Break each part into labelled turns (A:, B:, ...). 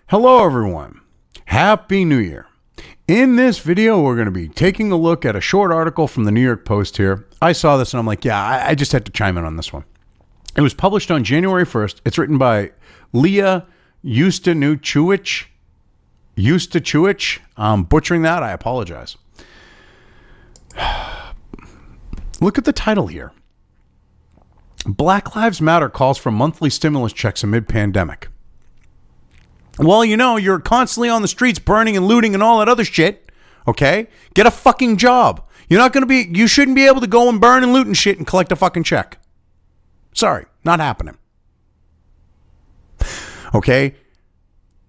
A: Hello everyone. Happy New Year. In this video, we're going to be taking a look at a short article from the New York Post here. I saw this and I'm like, yeah, I just had to chime in on this one. It was published on January 1st. It's written by Leah Ustanuchewicz. I'm butchering that. I apologize. Look at the title here. Black Lives Matter calls for monthly stimulus checks amid pandemic. Well, you know, you're constantly on the streets burning and looting and all that other shit. Okay? Get a fucking job. You shouldn't be able to go and burn and loot and shit and collect a fucking check. Sorry, not happening. Okay?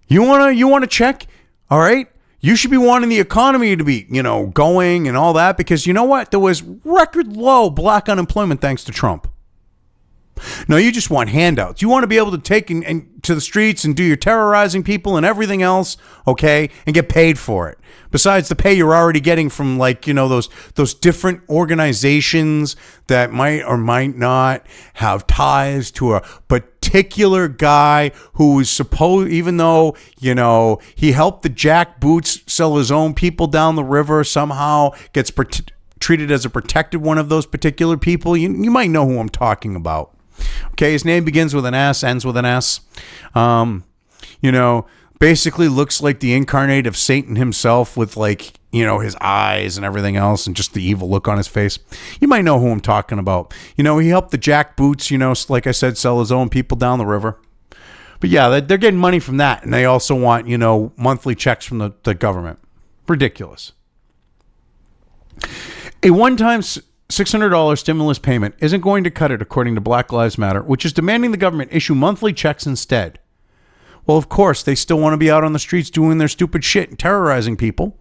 A: You want to check? All right? You should be wanting the economy to be, going and all that, because you know what? There was record low black unemployment thanks to Trump. No, you just want handouts. You want to be able to take and to the streets and do your terrorizing people and everything else, okay, and get paid for it. Besides the pay you're already getting from, those different organizations that might or might not have ties to a particular guy who was supposed, even though, he helped the jackboots sell his own people down the river, somehow gets treated as a protected one of those particular people. You might know who I'm talking about. Okay, his name begins with an S, ends with an S. Basically looks like the incarnate of Satan himself with his eyes and everything else and just the evil look on his face. You might know who I'm talking about. He helped the jackboots, like I said, sell his own people down the river. But yeah, they're getting money from that. And they also want, monthly checks from the government. Ridiculous. A one-time $600 stimulus payment isn't going to cut it, according to Black Lives Matter, which is demanding the government issue monthly checks instead. Well, of course, they still want to be out on the streets doing their stupid shit and terrorizing people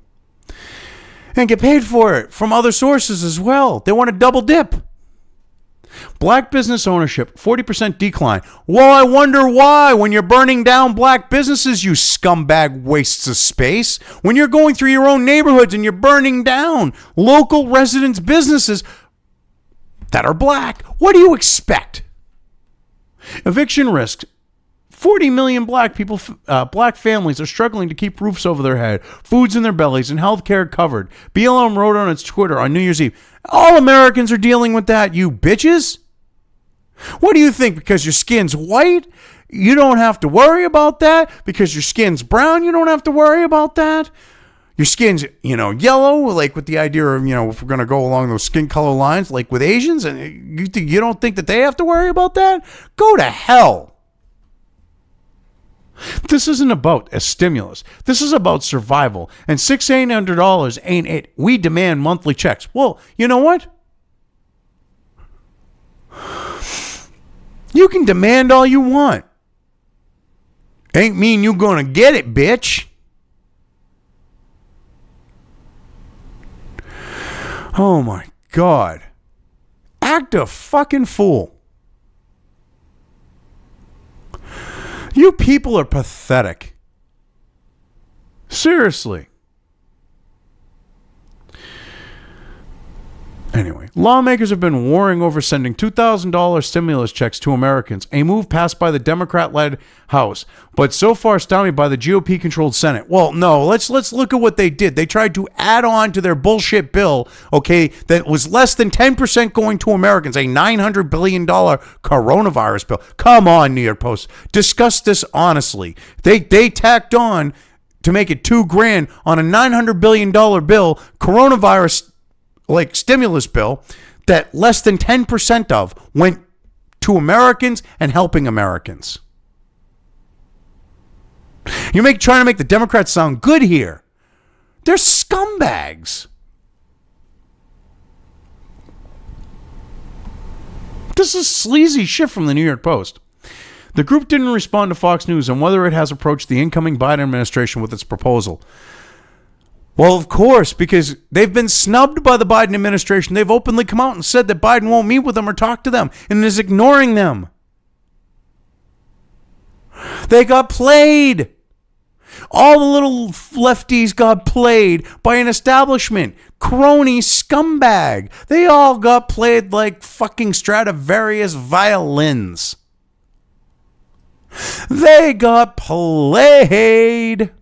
A: and get paid for it from other sources as well. They want to double dip. Black business ownership, 40% decline. Well, I wonder why. When you're burning down black businesses, you scumbag wastes of space. When you're going through your own neighborhoods and you're burning down local residents' businesses that are black, what do you expect? Eviction risks. 40 million black families are struggling to keep roofs over their head, foods in their bellies, and health care covered. BLM wrote on its Twitter on New Year's Eve, all Americans are dealing with that, you bitches. What do you think? Because your skin's white, you don't have to worry about that? Because your skin's brown, you don't have to worry about that? Your skin's, yellow, like with the idea of, if we're going to go along those skin color lines, like with Asians, and you don't think that they have to worry about that? Go to hell. This isn't about a stimulus. This is about survival. And $600 ain't it. We demand monthly checks. Well, you know what? You can demand all you want. Ain't mean you gonna get it, bitch. Oh my God. Act a fucking fool. You people are pathetic. Seriously. Anyway, lawmakers have been warring over sending $2,000 stimulus checks to Americans, a move passed by the Democrat-led House, but so far stymied by the GOP-controlled Senate. Well, no, let's look at what they did. They tried to add on to their bullshit bill, okay, that was less than 10% going to Americans, a $900 billion coronavirus bill. Come on, New York Post. Discuss this honestly. They tacked on to make it $2,000 on a $900 billion bill, coronavirus stimulus bill, that less than 10% of went to Americans and helping Americans. You're trying to make the Democrats sound good here. They're scumbags. This is sleazy shit from the New York Post. The group didn't respond to Fox News on whether it has approached the incoming Biden administration with its proposal. Well, of course, because they've been snubbed by the Biden administration. They've openly come out and said that Biden won't meet with them or talk to them and is ignoring them. They got played. All the little lefties got played by an establishment crony scumbag. They all got played like fucking Stradivarius violins. They got played.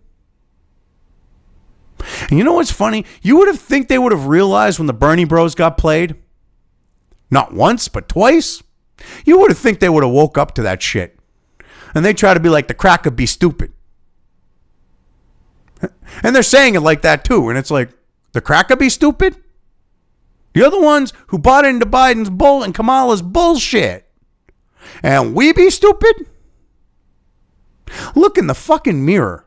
A: And you know what's funny? You would have think they would have realized when the Bernie Bros got played. Not once, but twice. You would have think they would have woke up to that shit. And they try to be like, the crack could be stupid. And they're saying it like that too. And it's like, the crack could be stupid? You're the ones who bought into Biden's bull and Kamala's bullshit. And we be stupid? Look in the fucking mirror.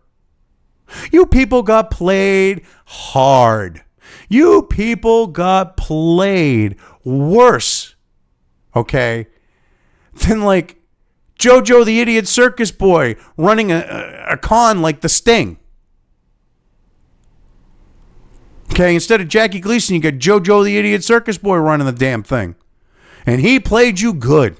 A: You people got played hard. You people got played worse, okay, than like JoJo the Idiot Circus Boy running a con like the Sting. Okay, instead of Jackie Gleason, you got JoJo the Idiot Circus Boy running the damn thing. And he played you good.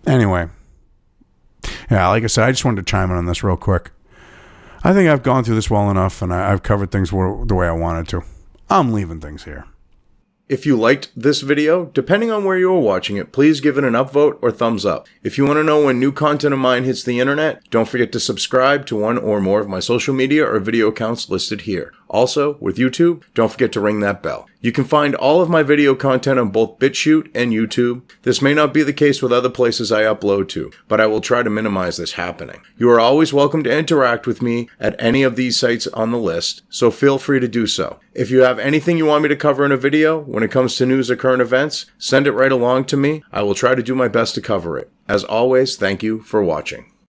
A: Anyway. Yeah, like I said, I just wanted to chime in on this real quick. I think I've gone through this well enough, and I've covered things the way I wanted to. I'm leaving things here. If you liked this video, depending on where you are watching it, please give it an upvote or thumbs up. If you want to know when new content of mine hits the internet, don't forget to subscribe to one or more of my social media or video accounts listed here. Also, with YouTube, don't forget to ring that bell. You can find all of my video content on both BitChute and YouTube. This may not be the case with other places I upload to, but I will try to minimize this happening. You are always welcome to interact with me at any of these sites on the list, so feel free to do so. If you have anything you want me to cover in a video, when it comes to news or current events, send it right along to me. I will try to do my best to cover it. As always, thank you for watching.